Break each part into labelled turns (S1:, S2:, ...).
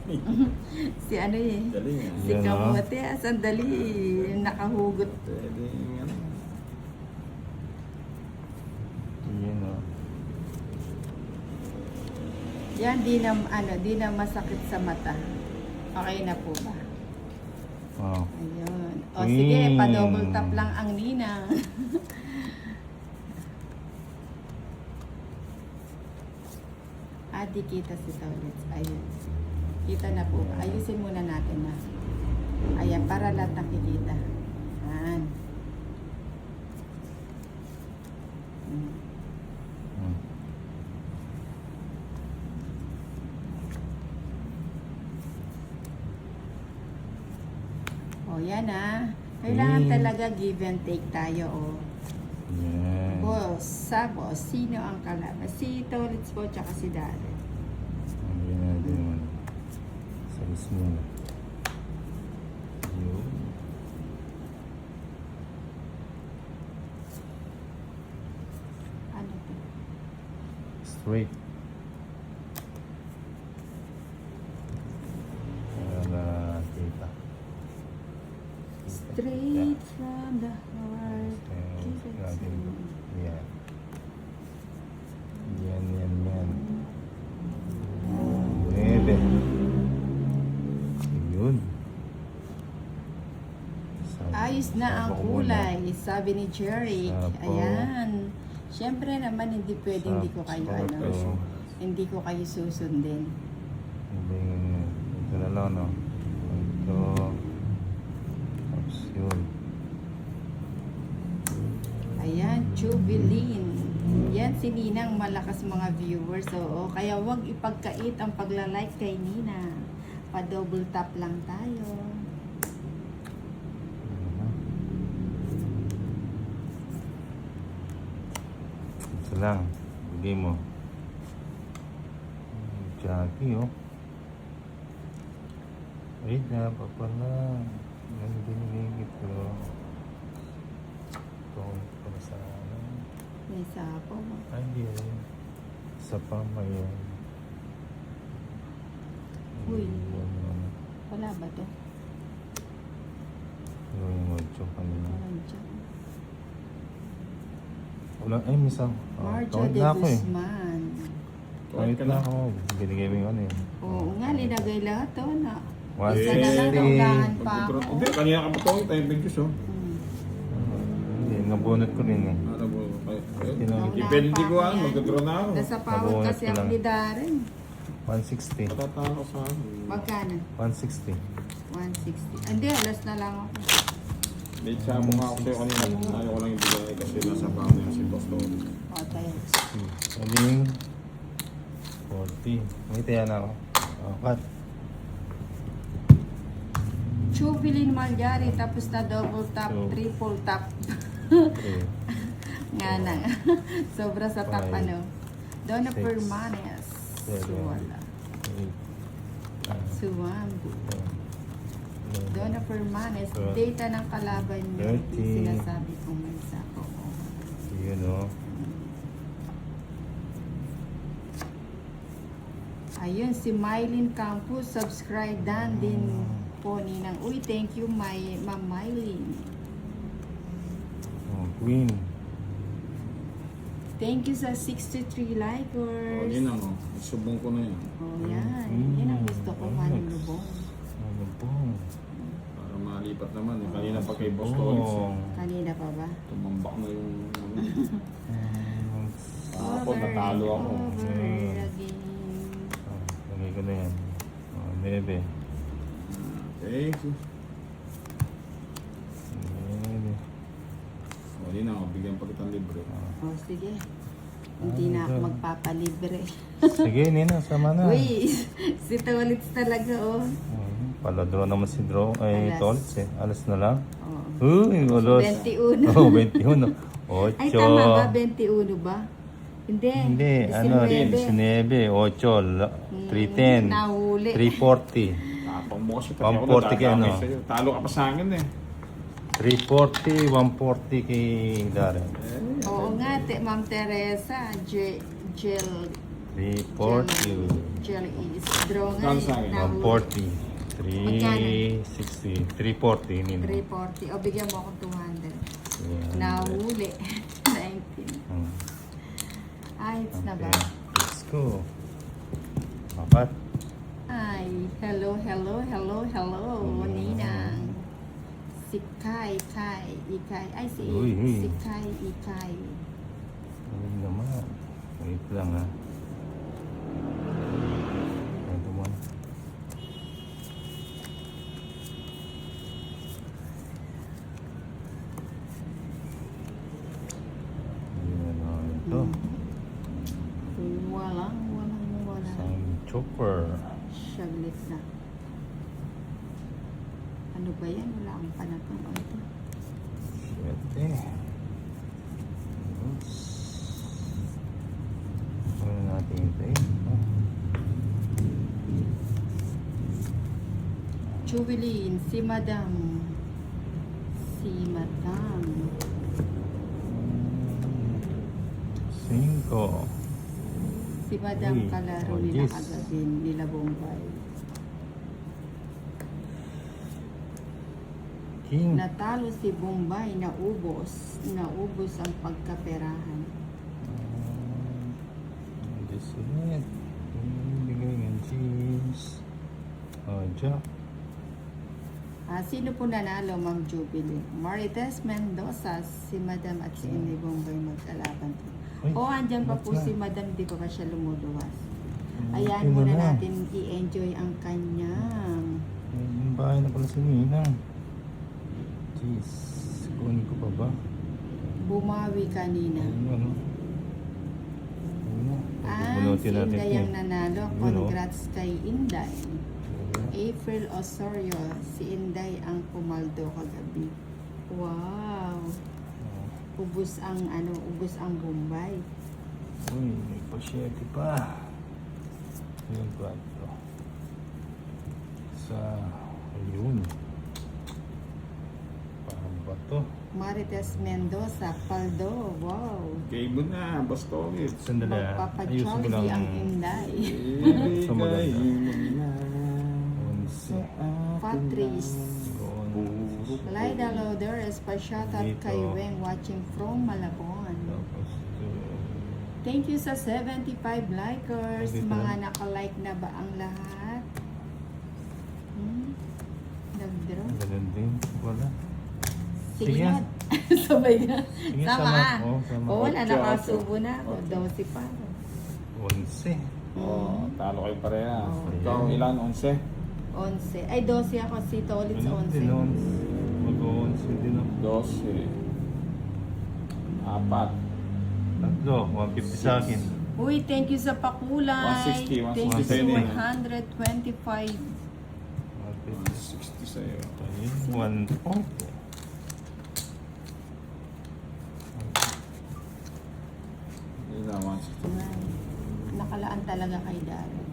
S1: Si ano eh.
S2: Galing ah.
S1: Si
S3: Yan, ah.
S1: Kamote, sandali, nakahugot.
S2: Pwede yung ano.
S3: Yan o.
S1: Yan, di na masakit sa mata. Okay na po ba?
S3: Oh.
S1: Ayun. O sige,
S3: Mm.
S1: pa-double tap lang ang ninang. Di kita si toilets. Ayun. Kita na po. Ayusin muna natin na. Ayan, para lahat nakikita. Ayan. Hmm.
S3: Hmm.
S1: O, yan ah. Kailangan
S3: Mm.
S1: talaga give and take tayo, oh.
S3: Yan.
S1: Boss, sa boss, sino ang kalaban? Si Tolits po, tsaka si Darren.
S3: Yan natin naman. Sa mismo na. Yun.
S1: Ano to?
S3: Straight. Para kita.
S1: Straight from the heart.
S3: Ayan,
S1: Keep it
S3: natin.
S1: simple.
S3: Yan. Yan. Nueve. Yun.
S1: Ayos na ang
S3: Sabi ko muna.
S1: kulay, sabi ni Jerry.
S3: Sapo.
S1: Ayan. Siyempre naman, hindi pwede, hindi ko kayo,
S3: Sapo.
S1: hindi ko kayo susundin.
S3: Hindi, ito na lang, no? Ito. Tapos yun.
S1: Ayan, Jubilin. Yan si Ninang, malakas mga viewers. Oo, kaya wag ipagkait ang pagla-like kay Nina. Pa-double tap lang tayo.
S3: Ito lang. Bigay mo. Jackie, oh. Ay, dapat pala. Yan binigay ito. Ito para sa ano.
S1: May sapo.
S3: Ay, hindi rin. Sa pamayan.
S1: Uy. Wala ba to?
S3: Yung mocho kanina.
S1: Ayan dyan.
S3: Wala, ay, misang.
S1: Marjo
S3: Tawad
S1: de
S3: na ako eh.
S1: Guzman.
S3: Tawad na ako. Binigay mo yung ano eh.
S1: Oo nga, linagay lahat to na.
S3: 160.
S1: Isa na lang, naunahan pa ako.
S2: Hindi, kanina ka pa ito. Tayo pagkis oh.
S3: Hindi, nabunot ko rin eh.
S2: Ano ba?
S3: Tinawag.
S2: Depende hindi ko alam. Magdodraw na ako.
S1: Nasa pawat
S3: Nabunot
S1: kasi
S3: ko
S1: ako
S3: lang.
S1: ni Darren.
S3: 160.
S2: Matatawa ko sa akin.
S1: Magkano?
S3: 160.
S1: 160. Hindi, alas na lang ako.
S2: May sabo nga ako sa'yo kanina. Ayaw ko lang ibigay kasi nasa pamo yan si Boss Tony.
S1: O, tayo.
S3: Sabihin, 40. May taya na ako. Cut.
S1: Jubilin Malyari, tapos na double tap,
S3: So,
S1: triple tap.
S3: 3.
S1: Nga na. Sobra sa tap,
S3: Five,
S1: ano. Donna
S3: six,
S1: Permanes.
S3: seven,
S1: Suwala.
S3: 8.
S1: Suwambu. Donna Permanes,
S3: Twelve,
S1: data ng kalaban niyo.
S3: 13.
S1: Sinasabi kong may sapo.
S3: Yun o.
S1: Ayun, si Mylene Campos, subscribe dan din po ninang. Uy, thank you, Ma'am Mylene.
S3: Queen.
S1: Thank you sa 63
S2: O,
S1: likers.
S2: yun ang subong ko na yan.
S1: Oh, yan. Yan ang gusto ko, manlubong.
S3: Ano po?
S2: Para malipat naman. Eh. Kanina pa kay Boss Tony.
S1: Kanina pa ba?
S2: Tumambak na yung... Kahapon natalo ako.
S1: Over again.
S3: Lagay ko na yan. 9.
S2: Thank you.
S3: 9.
S2: O, yun ang bigyan pa kitang libre.
S1: Oh, sige. Hindi na ako magpapalibre.
S3: Sige, Nina, sama na.
S1: Uy, si Tolits talaga, oh.
S3: Pala-draw naman si Draw. Ay,
S1: Alas.
S3: Tolits eh. Alas na lang.
S1: Oh.
S3: Uy, alas.
S1: 21.
S3: Oh, 21. 8.
S1: Ay, tama ba? 21 ba? Hindi.
S3: Hindi, ano, 19, 8, 310,
S1: Nahuli.
S3: 340.
S2: Tapang mo kasi
S3: 140 kay ano?
S2: sa'yo. Talo ka pa sa akin eh.
S3: 340, 140 kay Darren.
S1: Oo nga, Ma'am Teresa. Gel
S3: 340.
S1: is Nag-draw nga.
S2: Kano sa akin?
S1: Nahuli.
S3: 140. 360. 340. Nino.
S1: 340. O, bigyan mo akong 200.
S3: 300.
S1: Nahuli. 19.
S3: Hmm.
S1: Hits na ba?
S3: Okay. Let's go. Apat.
S1: Ay, hello, Ninang. Si Kai, Ikay. Ay,
S3: Uy, uy.
S1: si Kai, Ikay.
S3: Ayun naman. Wait lang ha. Ito mo. Ayan o. Ito.
S1: Walang.
S3: Isang chopper.
S1: Saglit na. Ano ba yan? Wala akong panatong. O, ito.
S3: Swerte. Oops. Ano natin ito eh.
S1: Chubilin, si Madam.
S3: Cinco.
S1: Si Madam
S3: Uy,
S1: kalaro
S3: oh,
S1: nila
S3: yes.
S1: kagabi, nila Bombay.
S3: King.
S1: Natalo si Bombay, naubos ang pagkaperahan.
S3: This is it. Bigay ng cheese. Oh, Jack.
S1: Sino po nanalo, Ma'am Jubilee? Marites Mendoza, si Madam at si Inday Bombay magkalaban po.
S3: Uy,
S1: Andyan pa po
S3: what's
S1: si
S3: that?
S1: Madam, di pa siya lumuduwas.
S3: Okay
S1: Ayan muna
S3: na.
S1: natin i-enjoy ang kanyang.
S3: Yung bahay na pala si Ninang. Jeez. Kunin ko pa ba?
S1: Bumawi kanina.
S3: Ayun ano. Ayun na.
S1: Si
S3: Bunutin natin
S1: Inday
S3: ito
S1: ang
S3: eh.
S1: nanalo.
S3: Yun, oh.
S1: Congrats kay Inday. April Osorio, si Inday ang pumaldo kagabi. Wow! Ubus ang Bombay.
S3: Uy, may pasyete pa. Yung 4. Ayun. Paano ba to?
S1: Marites Mendoza, Paldo. Wow!
S2: Game mo na, boss Tolits.
S3: Sandali ah. Ayusin mo
S1: Magpapacholgi
S3: lang.
S1: ang Inday.
S3: Sa maganda.
S2: Sa
S1: Patrice.
S3: Tapos
S1: Laida Loderes, pa-shoutout
S3: Dito.
S1: kay Weng watching from Malabon. Thank you sa 75 likers.
S3: Dito
S1: Mga
S3: na.
S1: naka-like na ba ang lahat? Nag-draw.
S3: ganun din. Wala.
S1: Sige
S3: Sige.
S1: na. Sabay na.
S3: Sige,
S1: Sama.
S3: sama. Oo, sama.
S1: Oo, wala.
S2: Ocho,
S1: Nakasubo na ako.
S2: ocho.
S1: 12 pa.
S3: 11.
S2: Oh, talo kayo parehas.
S1: Oh.
S2: Ikaw ilan? 11?
S1: 11. Ay, 12 ako. Si Tolitz
S3: Ganun din
S1: 11.
S3: nun. Mag-11 din ako.
S2: 12. 4.
S3: Tatlo, 150 sa akin.
S1: Uy, thank you sa pakulay.
S2: 160,
S1: Thank you sa
S2: 160.
S1: 125.
S2: 60 sa'yo.
S3: Ayun, 1 oh.
S2: Yun na, 160.
S1: Nakalaan talaga kay Darren.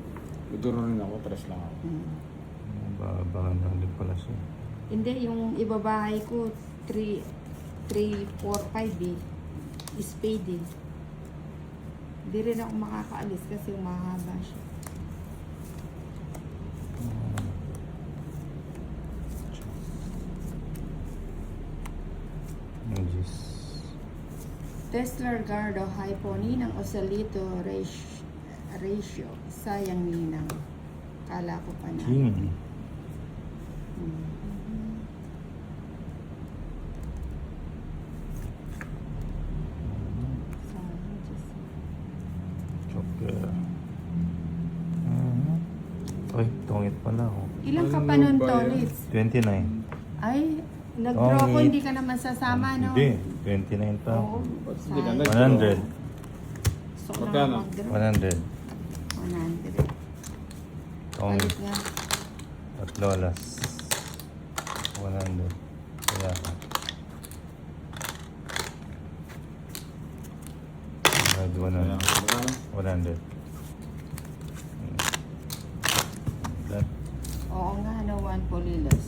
S2: Iduro rin ako, 3 lang ako.
S3: Baba na din pala siya.
S1: Hindi, yung ibabahay ko, 3, 4, 5 eh. Spade eh. Hindi rin ako makakaalis kasi mahaba siya.
S3: Jeez.
S1: Tesla Gardo, hi po, Ninang Osalito ratio. Sayang Ninang. Kala ko pa na.
S3: King.
S1: Sayang, Diyos.
S3: Chopper. Ay, tungit pala ako.
S1: Ilang ka
S2: Ano
S1: pa nun,
S2: ba yan?
S1: Tolitz?
S3: 29.
S1: Ay, nag-draw ko,
S3: Tongit.
S1: hindi ka naman sasama, no?
S3: Hindi, 29 pa ako.
S1: Oo.
S2: Ba't hindi ka
S1: Sayang.
S2: nag-
S3: 100.
S1: Gusto ko lang
S2: Magkano?
S1: mag-draw.
S3: 100.
S1: 100.
S3: Tongit.
S1: Palit nga.
S3: At lolas. 100. Kaya ka. 100. 100. That.
S1: Oo nga, no, 1 Polilos.